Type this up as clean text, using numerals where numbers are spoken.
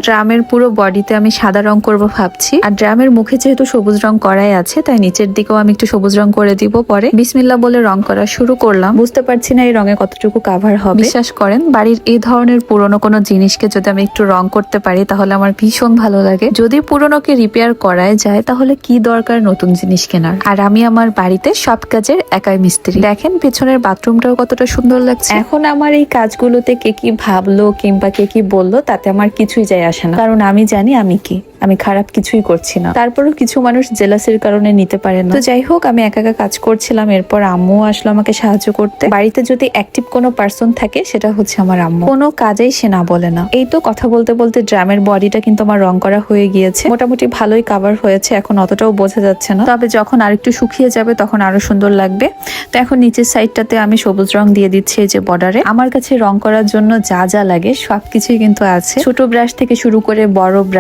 ড্রামের পুরো বডিতে আমি সাদা রং করব ভাবছি। আর ড্রামের মুখে যেহেতু সবুজ রং করাই আছে, তাই নিচের দিকেও আমি একটু সবুজ রং করে দিব। পরে বিসমিল্লাহ বলে রং করা শুরু করলাম। বুঝতে পারছি না এই রঙে কতটুকু কাভার হবে। বিশ্বাস করেন, বাড়ির এই ধরনের পুরনো কোনো জিনিসকে যদি আমি একটু রং করতে পারি তাহলে আমার ভীষণ ভালো লাগে। যদি পুরনোকে রিপেয়ার করায় যায় তাহলে কি দরকার নতুন জিনিস কেনার। আর আমি আমার বাড়িতে সব কাজের একাই মিস্ত্রি। দেখেন পেছনের বাথরুমটাও কতটা সুন্দর লাগছে। এখন আমার এই কাজগুলোতে কে কি ভাবলো কিংবা কে কি বললো তাতে আমার কিছুই যায় আসে না, কারণ আমি জানি আমি কি, আমি খারাপ কিছুই করছি না। তারপরও কিছু মানুষ জেলাসির কারণে নিতে পারে না। তো যাই হোক, আমি একা একা কাজ করছিলাম। এরপর আম্মু আসলো আমাকে সাহায্য করতে। বাড়িতে যদি অ্যাক্টিভ কোনো পার্সন থাকে সেটা হচ্ছে আমার আম্মু। কোনো কাজেই সে না বলে না। এই তো কথা বলতে বলতে ড্রামের বডিটা কিন্তু আমার রং করা হয়ে গিয়েছে। মোটামুটি ভালোই কাভার হয়েছে, এখন অতটাও বোঝা যাচ্ছে না। তবে যখন আরেকটু শুকিয়ে যাবে তখন আরো সুন্দর লাগবে। তো এখন নিচের সাইডটাতে আমি সবুজ রং দিয়ে দিচ্ছি এই যে বর্ডারে। আমার কাছে রং করার জন্য যা যা লাগে সবকিছুই কিন্তু আছে, ছোট ব্রাশ থেকে শুরু করে বড় ব্রাশ,